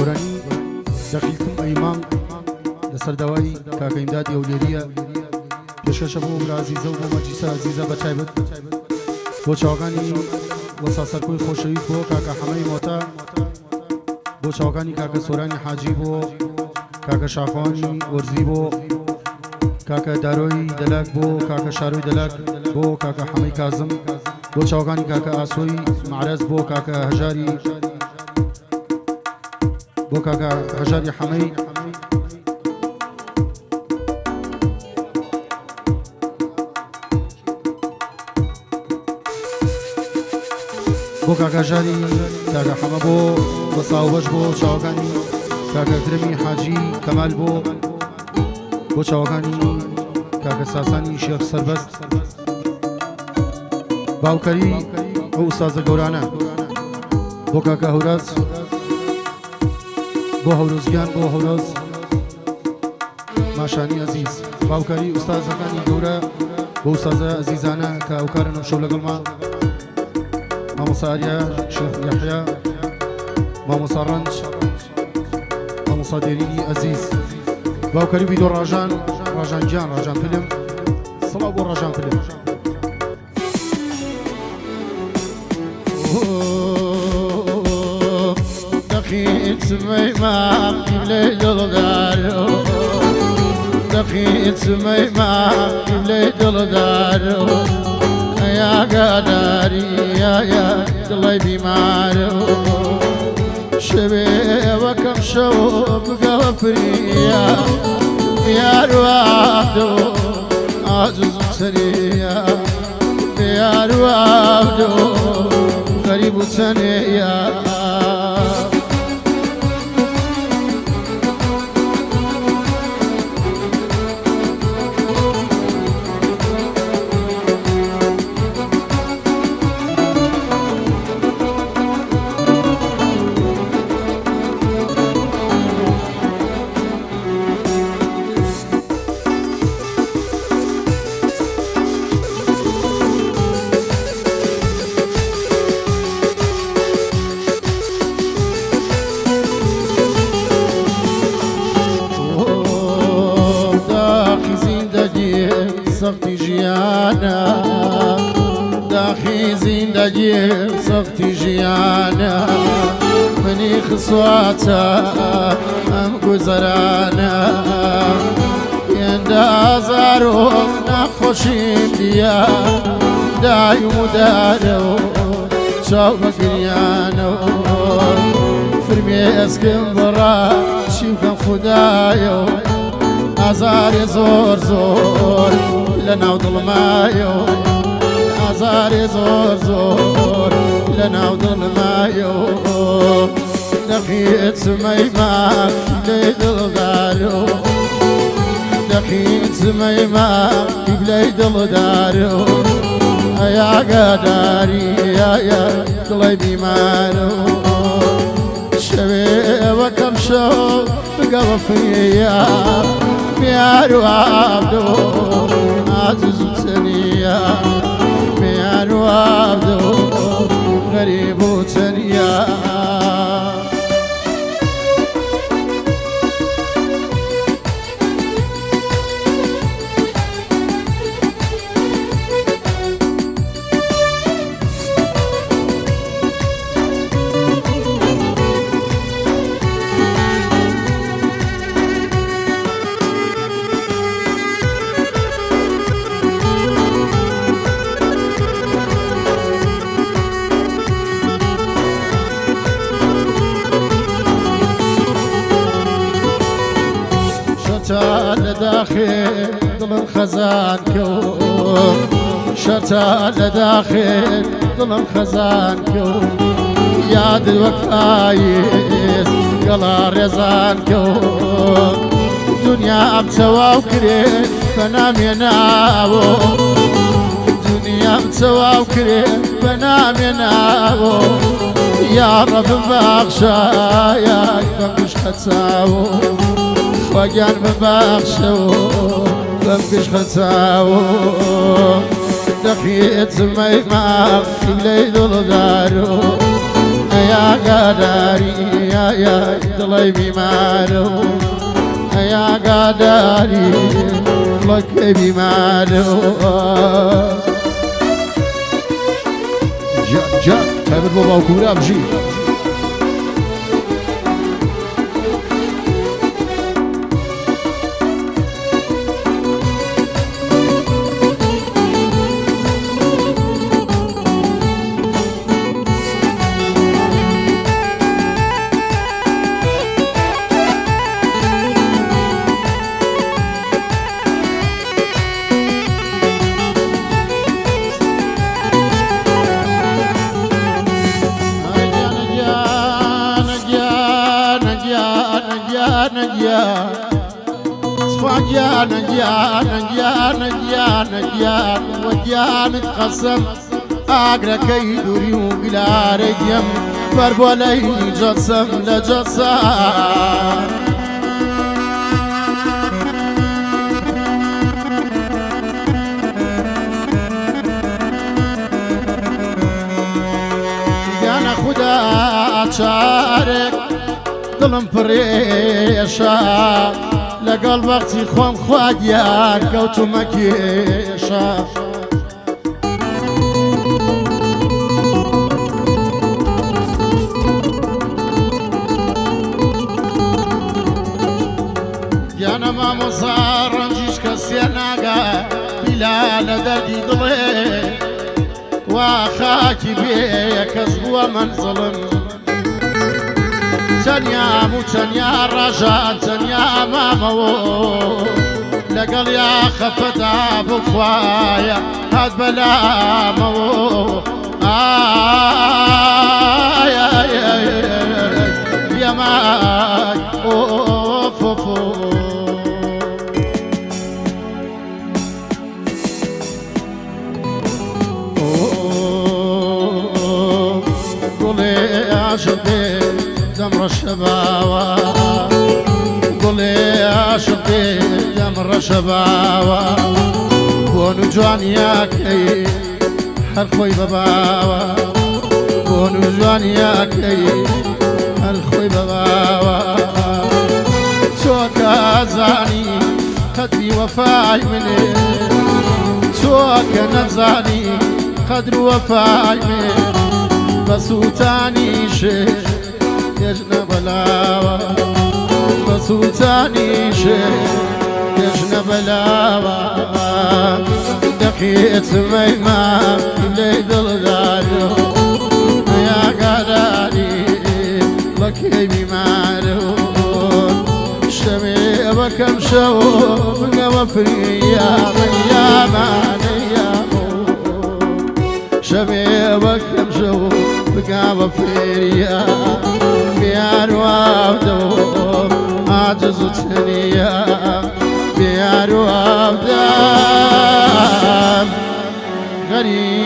گۆرانی دەقیقم ئەیمام لەسەر داوای کاکە ئیمداد ئەولێریە پێشکەشە بۆ عەزیزە و بۆ مەجلیسە عەزیزە بەتایبەت بۆ چاوەکانی وەسا سەرکۆی خۆشەویست بۆ کاکە حەمەی مۆتا بۆ چاوەکانی کاکە سۆرانی حاجی بۆ کاکە شاخۆانی وەرزی بۆ کاکە دارۆی دەلاک بۆ کاکە شارۆی دەلاک بۆ کاکە حەمەی کازم بۆ چاوەکانی کاکە ئاسۆی معرەز بۆ کاکە هەژاری بۆ کاکە هەژاری حەمەی بۆ کاکە هەژاری کاکە حەمە بۆ بە ساوبەش بۆ چاوەکانی کاکە کرمی حاجی کەمال بۆ چاوەکانی کاکە ساسانی شێخ سەربەست باوکەری ئەو ئوستازە گەورانە بۆ کاکە هەوراز بۆ هەورۆزگیان بۆ هەورۆز ماشانی عەزیز باوکەری ئوستازەکانی گەورە بۆ ئوستازە عەزیزانە کە ئەو کارن ئەمشەو لەگەڵمان مامۆستا ئاریا شێخ یەحیا مامۆستا ڕەنج مامۆستا دێرینی عەزیز باوکەری ویدۆ ڕاژان ڕاژانگیان ڕاژان پلم سڵاو بۆ ڕاژان پلم دەخیت سمەی ماقی لێ دڵدارۆ دەخیت سمەی ماقی لێ دڵدارۆ ئەیاگاداری یایە دڵی بیمارۆ شەوێوەکەم شەو بگەوە پریا یار وابدۆ ئازوزم سەریە یار وابدۆ غەریب و چەنێیە سەختی ژیانە داخی زیندەگی سەختی ژیانە منی خسواتە ئەم گوزەرانە هێندە ئازارۆم نەخۆشیم دیە دایم و دارەوە چاو بە گریانەوە فرمێ ئەسکم بڕا چیوکەم خودایەوە ئازارێ زۆر زۆر لە ناو دڵمایۆ ئازارێ زۆر زۆر لە ناو دڵمایۆ دەخیت سمەی ماقی لێ دڵدارۆ دەخیت سمەی ماقی لێ دڵدارۆ ئەیاگاداری یایە دڵی بیمارۆ شەوێوەکەم شەو بگەوە پریا میار وابدۆ ئازوز و چەنیە میار وابدۆ غەریب و چەنیە شەرتە لە داخل دڵم خەزان کەوت شەرتە لە داخل دڵم خەزان کەوت یادت وەک پاییز گەڵا ڕێزان کەوت دنیام تەواو کرێت بە نامێناوە دنیام تەواو کرێت بە نامێناوە یا ڕەبم بەخشایە بەم گشتە چاوە خواگیان ببخشەوە بەم گشتە چاوە دەخیت سمەی ماقی لێ دڵدارۆ ئەیاگاداری يا دڵی بیمارە ئەیاگاداری دڵەکەی بیمارە جا تایبەت بۆ باوکوورا بژی وەگیانت قەسەم ئاگرەکەی دووری و گلارەی دێم بەربۆلەی جەسەم لە جەسە گیانە خودا چارێک دڵم پڕێشە لەگەڵ بەختی خۆم خوادیان کەوتومە کێشە گیانە مامۆسا ڕەنجیش کەسێ ناگا بیلا لە دەردی دڵێ وا خاکی بێ کەس بووە منزڵم تەنیام و تەنیا ڕەژان تەنیا مامەوە لەگەڵ یا خەفەتا بخوایە هات بەلامەوە بیەمای گوڵێ عاشق دەمڕە شەباوە گوڵێ عاشق دەمڕە شەباوە بۆن و جوانیاکەی هەر خۆی بەباوە بۆن و جوانیاکەی هەر خۆی بەباوە تۆ کەزانی قەدری وەفای منێ تۆ کە نەزانی قەدر و وەفای منێ بەسووتانیشێ گەژنە بەلاوە بەسووتانیشێ گەژنە بەلاوە دەقێتمەی مام لێی دڵدارۆ ئەیاگاداری بەکەی بیمارۆ شەمێ بەکەم شەوە بگەوە فریامەیامانەیامۆ شەمێ بەکەم شەوە بگاوە فێریە بیار وابدەوە عاجز و تەنیە بیار وابدەم غەریب